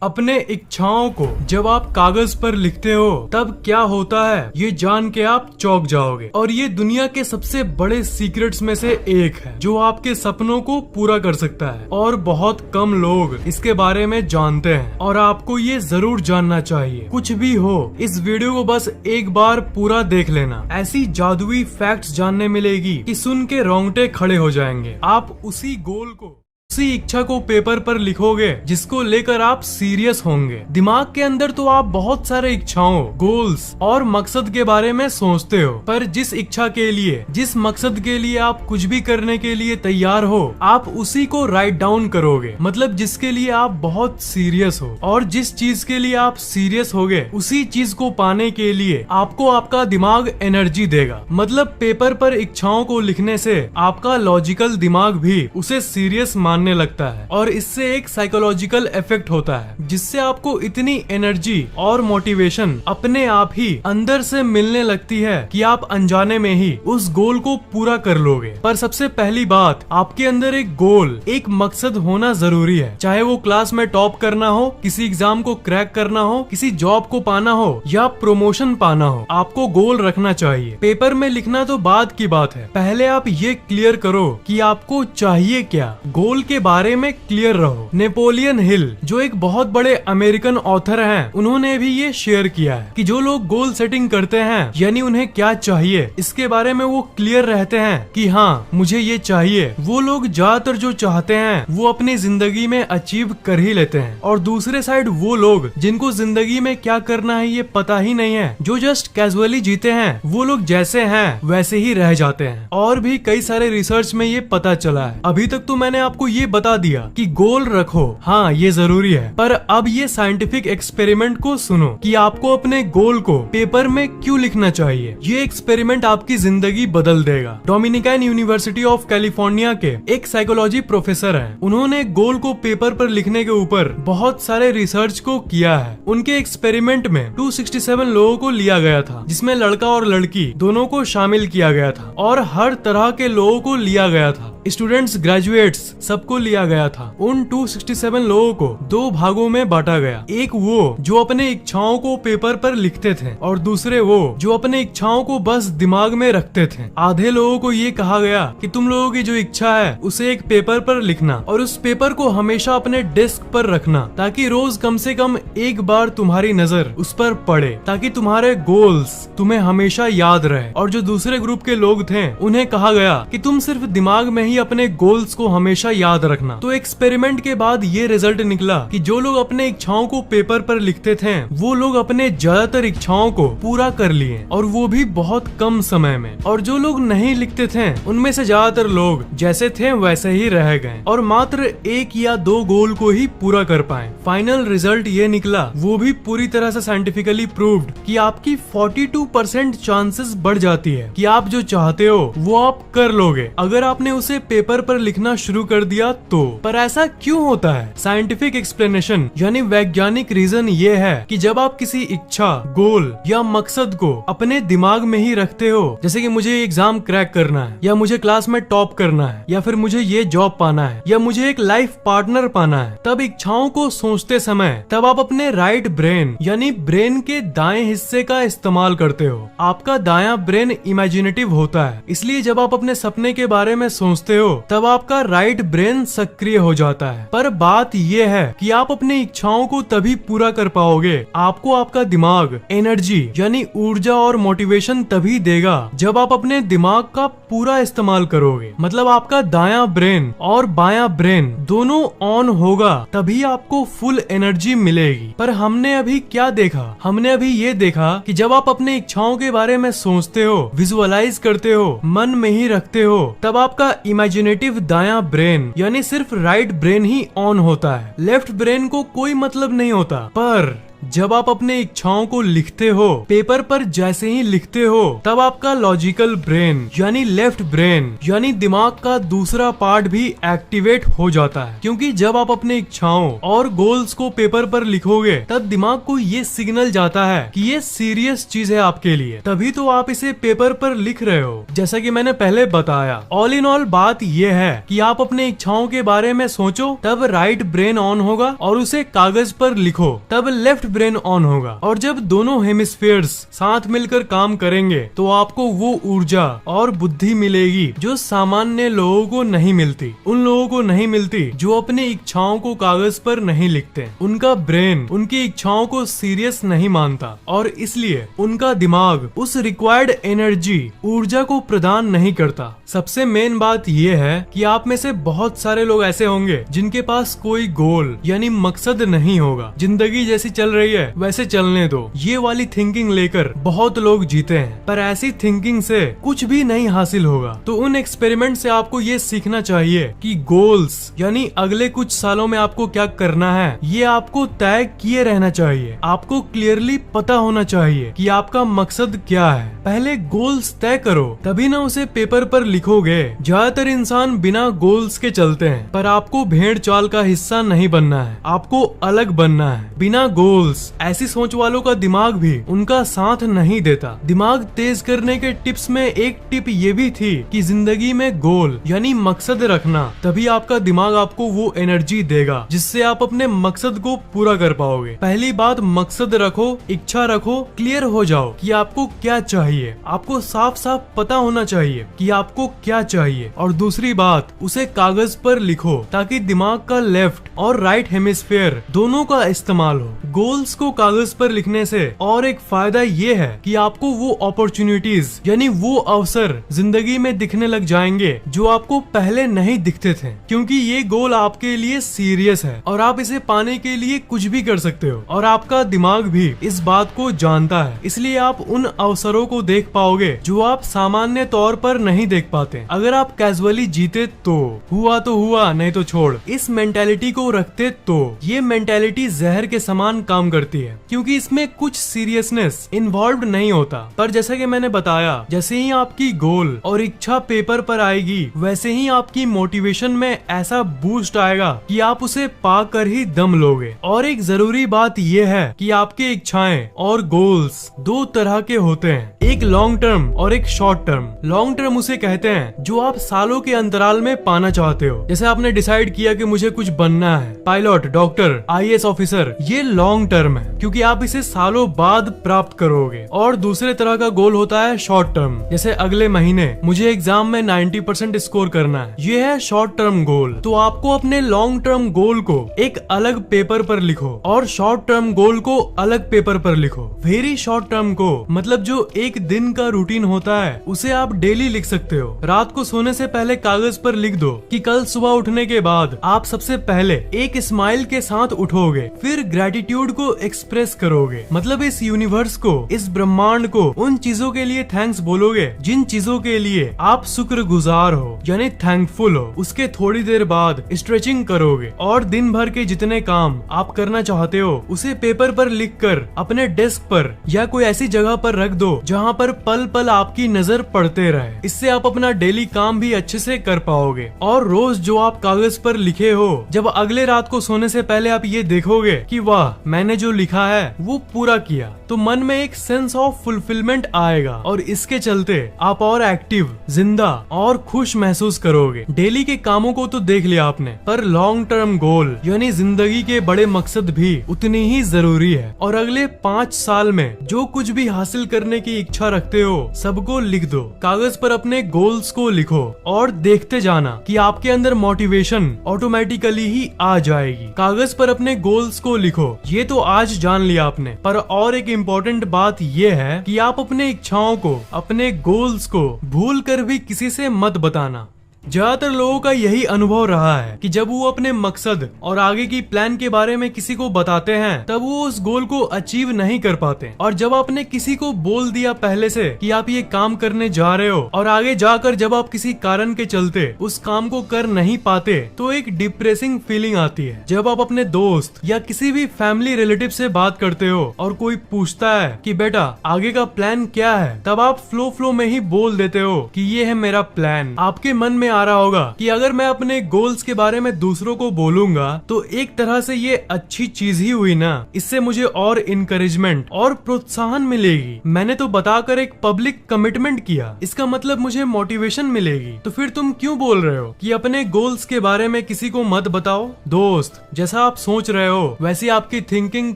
अपने इच्छाओं को जब आप कागज पर लिखते हो तब क्या होता है ये जान के आप चौंक जाओगे। और ये दुनिया के सबसे बड़े सीक्रेट्स में से एक है जो आपके सपनों को पूरा कर सकता है और बहुत कम लोग इसके बारे में जानते हैं और आपको ये जरूर जानना चाहिए। कुछ भी हो इस वीडियो को बस एक बार पूरा देख लेना, ऐसी जादुई फैक्ट्स जानने मिलेगी कि सुन के रोंगटे खड़े हो जाएंगे। आप उसी गोल को उसी इच्छा को पेपर पर लिखोगे जिसको लेकर आप सीरियस होंगे। दिमाग के अंदर तो आप बहुत सारे इच्छाओं, गोल्स और मकसद के बारे में सोचते हो, पर जिस इच्छा के लिए, जिस मकसद के लिए आप कुछ भी करने के लिए तैयार हो, आप उसी को राइट डाउन करोगे। मतलब जिसके लिए आप बहुत सीरियस हो और जिस चीज के लिए आप सीरियस होगे उसी चीज को पाने के लिए आपको आपका दिमाग एनर्जी देगा। मतलब पेपर पर इच्छाओं को लिखने से आपका लॉजिकल दिमाग भी उसे सीरियस लगता है और इससे एक साइकोलॉजिकल इफेक्ट होता है जिससे आपको इतनी एनर्जी और मोटिवेशन अपने आप ही अंदर से मिलने लगती है कि आप अनजाने में ही उस गोल को पूरा कर लोगे। पर सबसे पहली बात, आपके अंदर एक गोल, एक मकसद होना जरूरी है। चाहे वो क्लास में टॉप करना हो, किसी एग्जाम को क्रैक करना हो, किसी जॉब को पाना हो या प्रमोशन पाना हो, आपको गोल रखना चाहिए। पेपर में लिखना तो बाद की बात है, पहले आप ये क्लियर करो कि आपको चाहिए क्या। गोल के बारे में क्लियर रहो। नेपोलियन हिल जो एक बहुत बड़े अमेरिकन ऑथर हैं, उन्होंने भी ये शेयर किया है कि जो लोग गोल सेटिंग करते हैं यानी उन्हें क्या चाहिए इसके बारे में वो क्लियर रहते हैं कि हाँ मुझे ये चाहिए, वो लोग ज्यादातर जो चाहते हैं वो अपनी जिंदगी में अचीव कर ही लेते हैं। और दूसरे साइड वो लोग जिनको जिंदगी में क्या करना है ये पता ही नहीं है, जो जस्ट कैजुअली जीते हैं, वो लोग जैसे हैं वैसे ही रह जाते हैं। और भी कई सारे रिसर्च में ये पता चला है। अभी तक तो मैंने आपको ये बता दिया कि गोल रखो, हाँ ये जरूरी है, पर अब ये साइंटिफिक एक्सपेरिमेंट को सुनो कि आपको अपने गोल को पेपर में क्यों लिखना चाहिए। ये एक्सपेरिमेंट आपकी जिंदगी बदल देगा। डोमिनिकन यूनिवर्सिटी ऑफ कैलिफोर्निया के एक साइकोलॉजी प्रोफेसर हैं, उन्होंने गोल को पेपर पर लिखने के ऊपर बहुत सारे रिसर्च को किया है। उनके एक्सपेरिमेंट में 267 लोगों को लिया गया था, जिसमें लड़का और लड़की दोनों को शामिल किया गया था और हर तरह के लोगों को लिया गया था। स्टूडेंट्स, ग्रेजुएट्स सबको लिया गया था। उन 267 लोगों को दो भागों में बांटा गया। एक वो जो अपने इच्छाओं को पेपर पर लिखते थे और दूसरे वो जो अपने इच्छाओं को बस दिमाग में रखते थे। आधे लोगों को ये कहा गया कि तुम लोगों की जो इच्छा है उसे एक पेपर पर लिखना और उस पेपर को हमेशा अपने डेस्क पर रखना ताकि रोज कम से कम एक बार तुम्हारी नजर उस पर पड़े, ताकि तुम्हारे गोल्स तुम्हें हमेशा याद रहे। और जो दूसरे ग्रुप के लोग थे उन्हें कहा गया कि तुम सिर्फ दिमाग में ही अपने गोल्स को हमेशा याद रखना। तो एक्सपेरिमेंट के बाद ये रिजल्ट निकला कि जो लोग अपने इच्छाओं को पेपर पर लिखते थे वो लोग अपने ज्यादातर इच्छाओं को पूरा कर लिए और वो भी बहुत कम समय में। और जो लोग नहीं लिखते थे उनमें से ज्यादातर लोग जैसे थे वैसे ही रह गए और मात्र एक या दो गोल को ही पूरा कर पाए। फाइनल रिजल्ट ये निकला, वो भी पूरी तरह से साइंटिफिकली प्रूव्ड, कि आपकी 42% चांसेस बढ़ जाती है कि आप जो चाहते हो वो आप कर लोगे अगर आपने उसे पेपर पर लिखना शुरू कर दिया तो। पर ऐसा क्यों होता है? साइंटिफिक एक्सप्लेनेशन यानी वैज्ञानिक रीजन ये है कि जब आप किसी इच्छा, गोल या मकसद को अपने दिमाग में ही रखते हो, जैसे कि मुझे एग्जाम क्रैक करना है या मुझे क्लास में टॉप करना है या फिर मुझे ये जॉब पाना है या मुझे एक लाइफ पार्टनर पाना है, तब इच्छाओं को सोचते समय तब आप अपने राइट ब्रेन यानी ब्रेन के दाएं हिस्से का इस्तेमाल करते हो। आपका दायां ब्रेन इमेजिनेटिव होता है, इसलिए जब आप अपने सपने के बारे में सोचते हो तब आपका राइट ब्रेन सक्रिय हो जाता है। पर बात यह है कि आप अपनी इच्छाओं को तभी पूरा कर पाओगे, आपको आपका दिमाग एनर्जी यानी ऊर्जा और मोटिवेशन तभी देगा जब आप अपने दिमाग का पूरा इस्तेमाल करोगे। मतलब आपका दायां ब्रेन और बायां ब्रेन दोनों ऑन होगा, तभी आपको फुल एनर्जी मिलेगी। पर हमने अभी क्या देखा? हमने अभी ये देखा कि जब आप अपने इच्छाओं के बारे में सोचते हो, विजुअलाइज करते हो, मन में ही रखते हो, तब आपका इमेजिनेटिव दायां ब्रेन यानी सिर्फ राइट ब्रेन ही ऑन होता है। लेफ्ट ब्रेन को कोई मतलब नहीं होता। पर जब आप अपने इच्छाओं को लिखते हो पेपर पर, जैसे ही लिखते हो तब आपका लॉजिकल ब्रेन यानी लेफ्ट ब्रेन यानी दिमाग का दूसरा पार्ट भी एक्टिवेट हो जाता है। क्योंकि जब आप अपने इच्छाओं और गोल्स को पेपर पर लिखोगे तब दिमाग को ये सिग्नल जाता है कि ये सीरियस चीज है आपके लिए, तभी तो आप इसे पेपर पर लिख रहे हो। जैसा कि मैंने पहले बताया, ऑल इन ऑल बात ये है कि आप अपने इच्छाओं के बारे में सोचो तब राइट ब्रेन ऑन होगा और उसे कागज पर लिखो तब लेफ्ट ब्रेन ऑन होगा। और जब दोनों हेमिस्फीयर्स साथ मिलकर काम करेंगे तो आपको वो ऊर्जा और बुद्धि मिलेगी जो सामान्य लोगों को नहीं मिलती। उन लोगों को नहीं मिलती जो अपनी इच्छाओं को कागज पर नहीं लिखते। उनका ब्रेन उनकी इच्छाओं को सीरियस नहीं मानता और इसलिए उनका दिमाग उस रिक्वायर्ड एनर्जी ऊर्जा को प्रदान नहीं करता। सबसे मेन बात यह है कि आप में से बहुत सारे लोग ऐसे होंगे जिनके पास कोई गोल यानी मकसद नहीं होगा। जिंदगी जैसी चल रही है वैसे चलने दो, ये वाली थिंकिंग लेकर बहुत लोग जीते हैं। पर ऐसी थिंकिंग से कुछ भी नहीं हासिल होगा। तो उन एक्सपेरिमेंट से आपको ये सीखना चाहिए कि गोल्स यानी अगले कुछ सालों में आपको क्या करना है ये आपको तय किए रहना चाहिए। आपको क्लियरली पता होना चाहिए कि आपका मकसद क्या है। पहले गोल्स तय करो तभी ना उसे पेपर पर लिखोगे। ज्यादातर इंसान बिना गोल्स के चलते हैं, पर आपको भेड़ चाल का हिस्सा नहीं बनना है, आपको अलग बनना है। बिना गोल्स ऐसी सोच वालों का दिमाग भी उनका साथ नहीं देता। दिमाग तेज करने के टिप्स में एक टिप ये भी थी कि जिंदगी में गोल यानी मकसद रखना, तभी आपका दिमाग आपको वो एनर्जी देगा जिससे आप अपने मकसद को पूरा कर पाओगे। पहली बात, मकसद रखो, इच्छा रखो, क्लियर हो जाओ कि आपको क्या चाहिए। आपको साफ साफ पता होना चाहिए कि आपको क्या चाहिए। और दूसरी बात, उसे कागज पर लिखो ताकि दिमाग का लेफ्ट और राइट हेमिस्फीयर दोनों का इस्तेमाल हो। गोल्स को कागज पर लिखने से और एक फायदा ये है कि आपको वो अपॉर्चुनिटीज यानी वो अवसर जिंदगी में दिखने लग जाएंगे जो आपको पहले नहीं दिखते थे। क्योंकि ये गोल आपके लिए सीरियस है और आप इसे पाने के लिए कुछ भी कर सकते हो और आपका दिमाग भी इस बात को जानता है। इसलिए आप उन अवसरों को देख पाओगे जो आप सामान्य तौर पर नहीं देख पाते। अगर आप कैजुअली जीते तो हुआ, नहीं तो छोड़, इस मेंटेलिटी को रखते तो ये मेंटेलिटी जहर के समान काम करती है क्योंकि इसमें कुछ सीरियसनेस इन्वॉल्व नहीं होता। पर जैसा कि मैंने बताया, जैसे ही आपकी गोल और इच्छा पेपर पर आएगी वैसे ही आपकी मोटिवेशन में ऐसा बूस्ट आएगा कि आप उसे पाकर ही दम लोगे। और एक जरूरी बात यह है कि आपके इच्छाएं और गोल्स दो तरह के होते हैं, एक लॉन्ग टर्म और एक शॉर्ट टर्म। लॉन्ग टर्म उसे कहते हैं जो आप सालों के अंतराल में पाना चाहते हो। जैसे आपने डिसाइड किया कि मुझे कुछ बनना है, पायलट, डॉक्टर, आईएएस ऑफिसर, ये लॉन्ग टर्म है क्योंकि आप इसे सालों बाद प्राप्त करोगे। और दूसरे तरह का गोल होता है शॉर्ट टर्म, जैसे अगले महीने मुझे एग्जाम में 90% स्कोर करना है, ये है शॉर्ट टर्म गोल। तो आपको अपने लॉन्ग टर्म गोल को एक अलग पेपर पर लिखो और शॉर्ट टर्म गोल को अलग पेपर पर लिखो। वेरी शॉर्ट टर्म को मतलब जो एक दिन का रूटीन होता है उसे आप डेली लिख सकते हो। रात को सोने से पहले कागज पर लिख दो कि कल सुबह उठने के बाद आप सबसे पहले एक स्माइल के साथ उठोगे, फिर ग्रेटिट्यूड को एक्सप्रेस करोगे। मतलब इस यूनिवर्स को, इस ब्रह्मांड को उन चीजों के लिए थैंक्स बोलोगे जिन चीजों के लिए आप शुक्रगुजार हो यानी थैंकफुल हो। उसके थोड़ी देर बाद स्ट्रेचिंग करोगे और दिन भर के जितने काम आप करना चाहते हो उसे पेपर पर लिखकर अपने डेस्क पर या कोई ऐसी जगह पर रख दो जहाँ पर पल पल आपकी नजर पड़ते रहे। इससे आप अपना डेली काम भी अच्छे से कर पाओगे। और रोज जो आप कागज पर लिखे हो, जब अगले रात को सोने से पहले आप ये देखोगे कि वाह मैंने जो लिखा है वो पूरा किया, तो मन में एक सेंस ऑफ फुलफिलमेंट आएगा और इसके चलते आप और एक्टिव, जिंदा और खुश महसूस करोगे। डेली के कामों को तो देख लिया आपने, पर लॉन्ग टर्म गोल यानी जिंदगी के बड़े मकसद भी उतनी ही जरूरी है। और अगले 5 साल में जो कुछ भी हासिल करने की इच्छा रखते हो सबको लिख दो। कागज पर अपने गोल्स को लिखो और देखते जाना कि आपके अंदर मोटिवेशन ऑटोमेटिकली ही आ जाएगी। कागज पर अपने गोल्स को लिखो, ये तो आज जान लिया आपने। पर और एक इम्पोर्टेंट बात ये है कि आप अपने इच्छाओं को, अपने गोल्स को भूल कर भी किसी से मत बताना। ज्यादातर लोगों का यही अनुभव रहा है कि जब वो अपने मकसद और आगे की प्लान के बारे में किसी को बताते हैं तब वो उस गोल को अचीव नहीं कर पाते। और जब आपने किसी को बोल दिया पहले से कि आप ये काम करने जा रहे हो और आगे जाकर जब आप किसी कारण के चलते उस काम को कर नहीं पाते तो एक डिप्रेसिंग फीलिंग आती है। जब आप अपने दोस्त या किसी भी फैमिली रिलेटिव से बात करते हो और कोई पूछता है कि बेटा आगे का प्लान क्या है, तब आप फ्लो में ही बोल देते हो कि ये है मेरा प्लान। आपके मन में आ रहा होगा कि अगर मैं अपने गोल्स के बारे में दूसरों को बोलूंगा तो एक तरह से ये अच्छी चीज ही हुई ना, इससे मुझे और इनकरेजमेंट और प्रोत्साहन मिलेगी। मैंने तो बताकर एक पब्लिक कमिटमेंट किया, इसका मतलब मुझे मोटिवेशन मिलेगी। तो फिर तुम क्यों बोल रहे हो कि अपने गोल्स के बारे में किसी को मत बताओ? दोस्त, जैसा आप सोच रहे हो वैसी आपकी थिंकिंग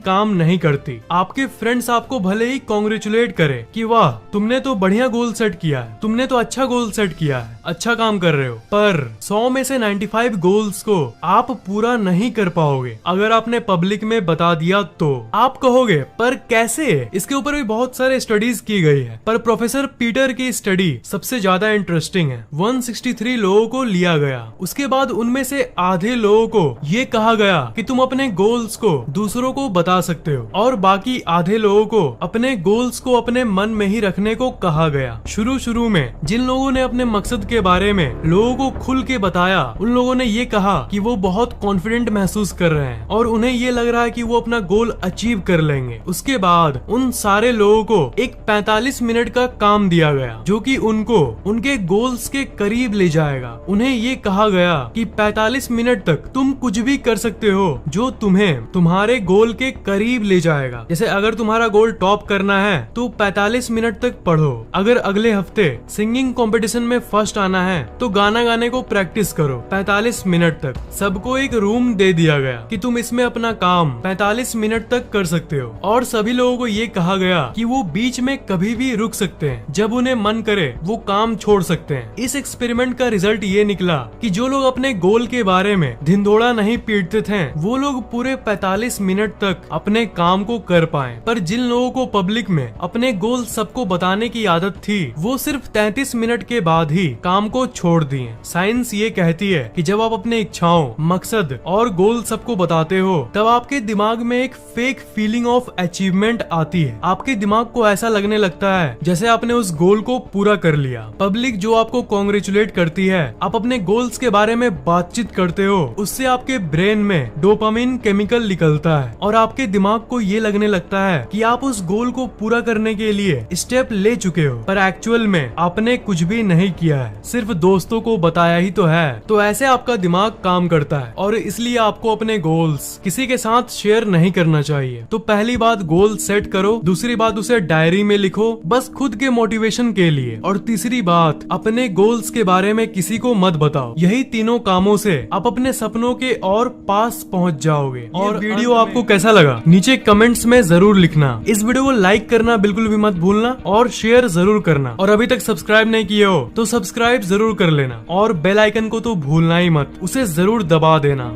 काम नहीं करती। आपके फ्रेंड्स आपको भले ही कॉन्ग्रेचुलेट करे कि वाह तुमने तो बढ़िया गोल सेट किया है, तुमने तो अच्छा गोल सेट किया है, अच्छा काम कर रहे हो, पर 100 में से 95 गोल्स को आप पूरा नहीं कर पाओगे। अगर आपने पब्लिक में बता दिया तो आप कहोगे पर कैसे? इसके ऊपर भी बहुत सारे स्टडीज की गई है, पर प्रोफेसर पीटर की स्टडी सबसे ज्यादा इंटरेस्टिंग है। 163 लोगों को लिया गया, उसके बाद उनमें से आधे लोगों को ये कहा गया कि तुम अपने गोल्स को दूसरों को बता सकते हो और बाकी आधे लोगों को अपने गोल्स को अपने मन में ही रखने को कहा गया। शुरू में जिन लोगों ने अपने मकसद के बारे में लोगों को खुल के बताया उन लोगों ने ये कहा कि वो बहुत कॉन्फिडेंट महसूस कर रहे हैं और उन्हें ये लग रहा है कि वो अपना गोल अचीव कर लेंगे। उसके बाद उन सारे लोगों को एक 45 मिनट का काम दिया गया जो कि उनको उनके गोल्स के करीब ले जाएगा। उन्हें ये कहा गया कि 45 मिनट तक तुम कुछ भी कर सकते हो जो तुम्हें तुम्हारे गोल के करीब ले जाएगा। जैसे अगर तुम्हारा गोल टॉप करना है तो 45 मिनट तक पढ़ो। अगर अगले हफ्ते सिंगिंग कंपटीशन में फर्स्ट आना है तो गाना गाने को प्रैक्टिस करो 45 मिनट तक। सबको एक रूम दे दिया गया कि तुम इसमें अपना काम 45 मिनट तक कर सकते हो और सभी लोगों को ये कहा गया कि वो बीच में कभी भी रुक सकते हैं, जब उन्हें मन करे वो काम छोड़ सकते हैं। इस एक्सपेरिमेंट का रिजल्ट ये निकला कि जो लोग अपने गोल के बारे में धिंडोरा नहीं पीटते थे वो लोग पूरे 45 मिनट तक अपने काम को कर पाए। पर जिन लोगों को पब्लिक में अपने गोल सबको बताने की आदत थी वो सिर्फ 33 मिनट के बाद ही काम को छोड़ दिए। साइंस ये कहती है कि जब आप अपने इच्छाओं, मकसद और गोल सबको बताते हो तब आपके दिमाग में एक फेक फीलिंग ऑफ अचीवमेंट आती है। आपके दिमाग को ऐसा लगने लगता है जैसे आपने उस गोल को पूरा कर लिया। पब्लिक जो आपको कॉन्ग्रेचुलेट करती है, आप अपने गोल्स के बारे में बातचीत करते हो, उससे आपके ब्रेन में डोपामिन केमिकल निकलता है और आपके दिमाग को ये लगने लगता है कि आप उस गोल को पूरा करने के लिए स्टेप ले चुके हो, पर एक्चुअल में आपने कुछ भी नहीं किया है, सिर्फ दोस्तों को बताया ही तो है। तो ऐसे आपका दिमाग काम करता है और इसलिए आपको अपने गोल्स किसी के साथ शेयर नहीं करना चाहिए। तो पहली बात गोल सेट करो, दूसरी बात उसे डायरी में लिखो बस खुद के मोटिवेशन के लिए, और तीसरी बात अपने गोल्स के बारे में किसी को मत बताओ। यही तीनों कामों से आप अपने सपनों के और पास पहुंच जाओगे। और वीडियो आपको कैसा लगा नीचे कमेंट्स में जरूर लिखना। इस वीडियो को लाइक करना बिल्कुल भी मत भूलना और शेयर जरूर करना, और अभी तक सब्सक्राइब नहीं किए हो तो सब्सक्राइब जरूर कर लेना और बेल आइकन को तो भूलना ही मत, उसे जरूर दबा देना।